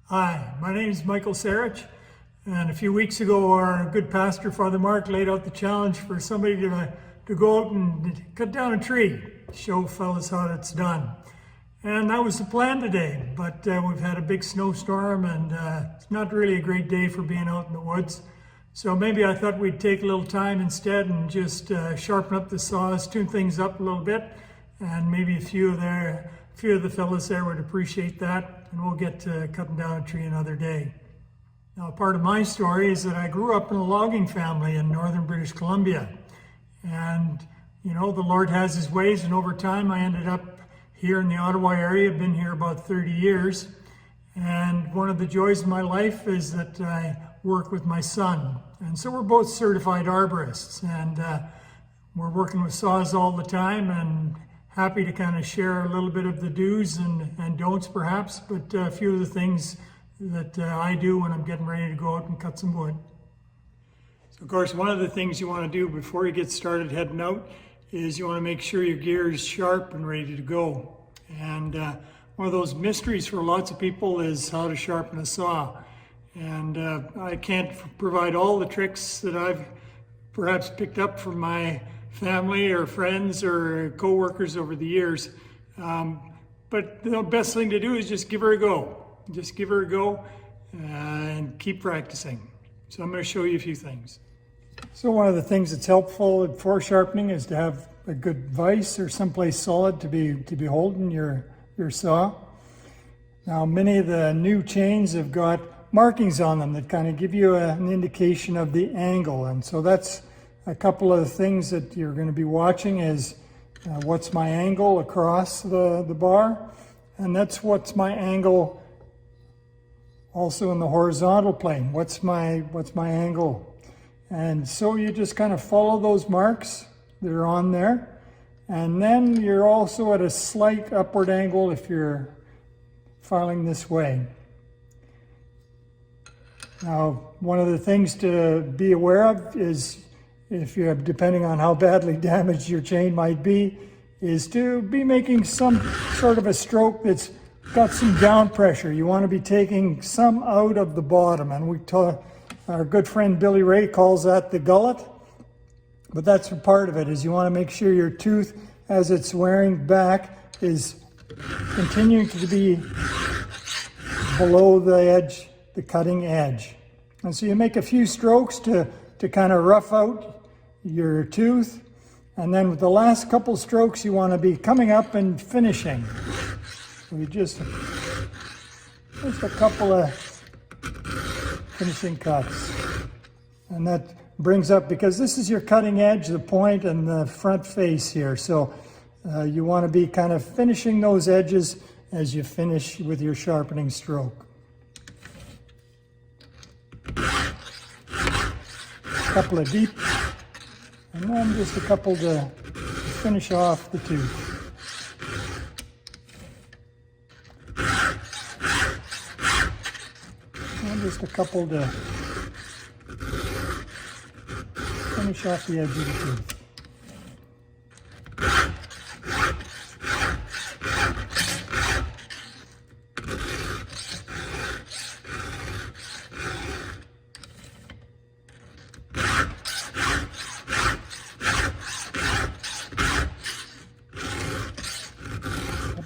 Hi, my name is Michael Sarich, and a few weeks ago our good pastor, Father Mark, laid out the challenge for somebody to go out and cut down a tree, show fellas how it's done. And that was the plan today, but we've had a big snowstorm and it's not really a great day for being out in the woods. So maybe I thought we'd take a little time instead and just sharpen up the saws, tune things up a little bit, and maybe a few of the fellas there would appreciate that, and we'll get to cutting down a tree another day. Now, part of my story is that I grew up in a logging family in northern British Columbia. And, you know, the Lord has his ways, and over time I ended up here in the Ottawa area. I've been here about 30 years. And one of the joys of my life is that I work with my son. And so we're both certified arborists, and we're working with saws all the time, and happy to kind of share a little bit of the do's and don'ts perhaps, but a few of the things that I do when I'm getting ready to go out and cut some wood. So of course, one of the things you want to do before you get started heading out is you want to make sure your gear is sharp and ready to go. And one of those mysteries for lots of people is how to sharpen a saw. And I can't provide all the tricks that I've perhaps picked up from my family or friends or co-workers over the years. But the best thing to do is just give her a go. Just give her a go and keep practicing. So I'm going to show you a few things. So one of the things that's helpful for sharpening is to have a good vise or someplace solid to be holding your saw. Now, many of the new chains have got markings on them that kind of give you an indication of the angle, and so that's a couple of things that you're going to be watching is what's my angle across the bar, and that's what's my angle also in the horizontal plane. What's my angle? And so you just kind of follow those marks that are on there, and then you're also at a slight upward angle if you're filing this way. Now, one of the things to be aware of is, if you're, depending on how badly damaged your chain might be, is to be making some sort of a stroke that's got some down pressure. You want to be taking some out of the bottom, and our good friend Billy Ray calls that the gullet. But that's a part of it, is you want to make sure your tooth, as it's wearing back, is continuing to be below the edge, the cutting edge. And so you make a few strokes to kind of rough out your tooth, and then with the last couple strokes you want to be coming up and finishing. So you just a couple of finishing cuts, and that brings up, because this is your cutting edge, the point and the front face here, so you want to be kind of finishing those edges as you finish with your sharpening stroke. A couple of deep, and then just a couple to finish off the tooth. And just a couple to finish off the edge of the tooth.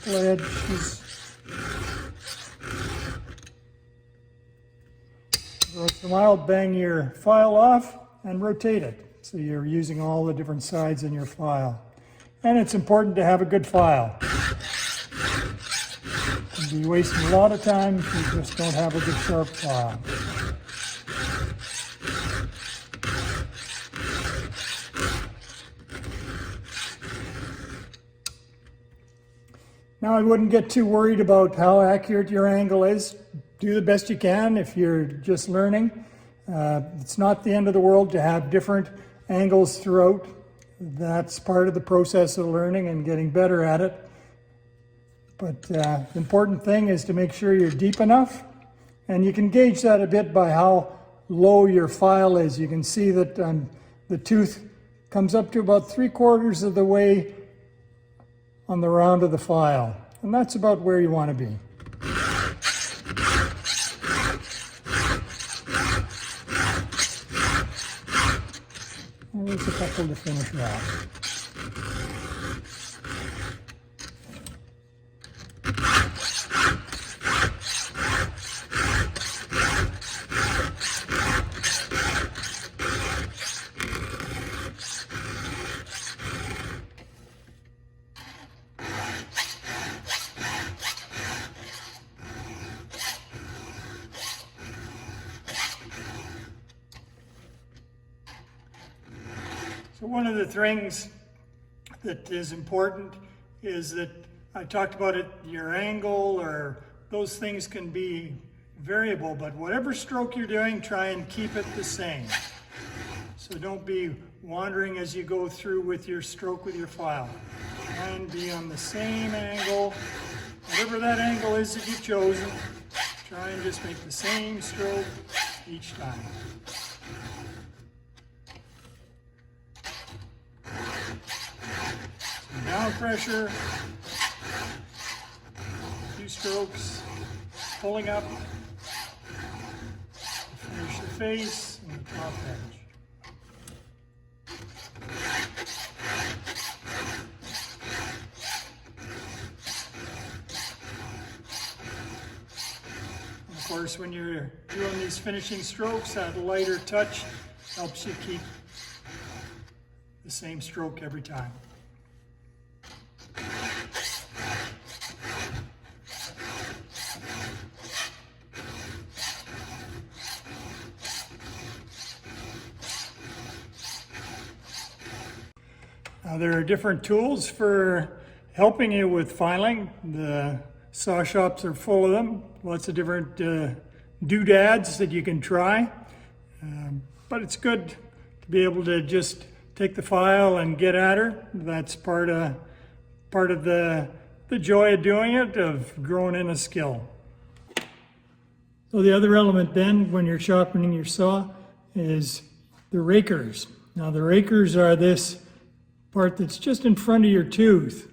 Edges. Once in a while, bang your file off and rotate it, so you're using all the different sides in your file. And it's important to have a good file. You'll be wasting a lot of time if you just don't have a good sharp file. Now, I wouldn't get too worried about how accurate your angle is. Do the best you can if you're just learning. It's not the end of the world to have different angles throughout. That's part of the process of learning and getting better at it. But the important thing is to make sure you're deep enough, and you can gauge that a bit by how low your file is. You can see that the tooth comes up to about 3/4 of the way on the round of the file, and that's about where you want to be. There's a couple to finish her off. So one of the things that is important is that I talked about it, your angle or those things can be variable, but whatever stroke you're doing, try and keep it the same. So don't be wandering as you go through with your stroke with your file. Try and be on the same angle, whatever that angle is that you've chosen, try and just make the same stroke each time. Down pressure, a few strokes, pulling up, finish the face and the top edge. And of course, when you're doing these finishing strokes, that lighter touch helps you keep the same stroke every time. Now, there are different tools for helping you with filing. The saw shops are full of them. Lots of different doodads that you can try. But it's good to be able to just take the file and get at her. That's part of the joy of doing it, of growing in a skill. So the other element then, when you're sharpening your saw, is the rakers. Now the rakers are this part that's just in front of your tooth,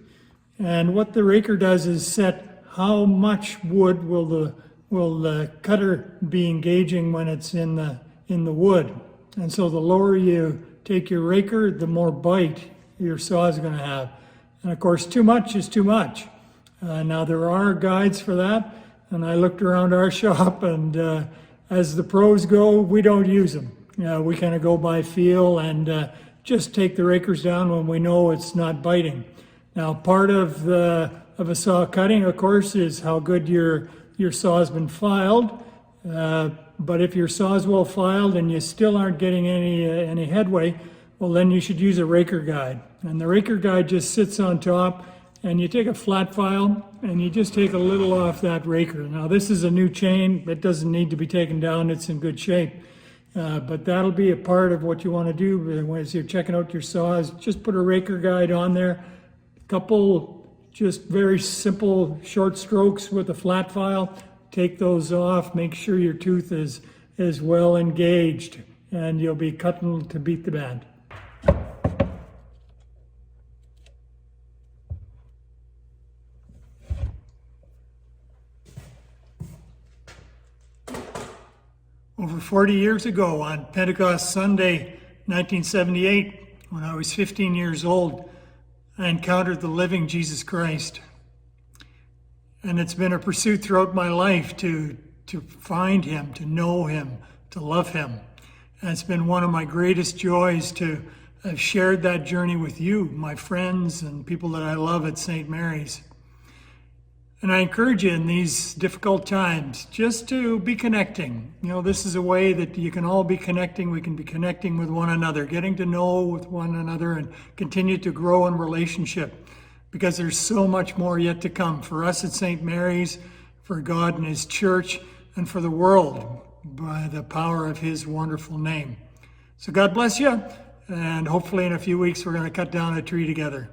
and what the raker does is set how much wood will the cutter be engaging when it's in the wood. And so the lower you take your raker, the more bite your saw is going to have. And of course, too much is too much. Now there are guides for that, and I looked around our shop, and as the pros go, we don't use them. We kind of go by feel and just take the rakers down when we know it's not biting. Now, part of a saw cutting, of course, is how good your saw has been filed. But if your saw is well filed and you still aren't getting any headway, well, then you should use a raker guide. And the raker guide just sits on top, and you take a flat file and you just take a little off that raker. Now, this is a new chain. It doesn't need to be taken down. It's in good shape. But that'll be a part of what you want to do as you're checking out your saws. Just put a raker guide on there, a couple just very simple short strokes with a flat file. Take those off, make sure your tooth is well engaged, and you'll be cutting to beat the band. Over 40 years ago, on Pentecost Sunday, 1978, when I was 15 years old, I encountered the living Jesus Christ. And it's been a pursuit throughout my life to find him, to know him, to love him. And it's been one of my greatest joys to have shared that journey with you, my friends and people that I love at St. Mary's. And I encourage you in these difficult times just to be connecting. This is a way that you can all be connecting. We can be connecting with one another, getting to know with one another, and continue to grow in relationship, because there's so much more yet to come for us at St. Mary's, for God and his church, and for the world by the power of his wonderful name. So God bless you, and hopefully in a few weeks we're going to cut down a tree together.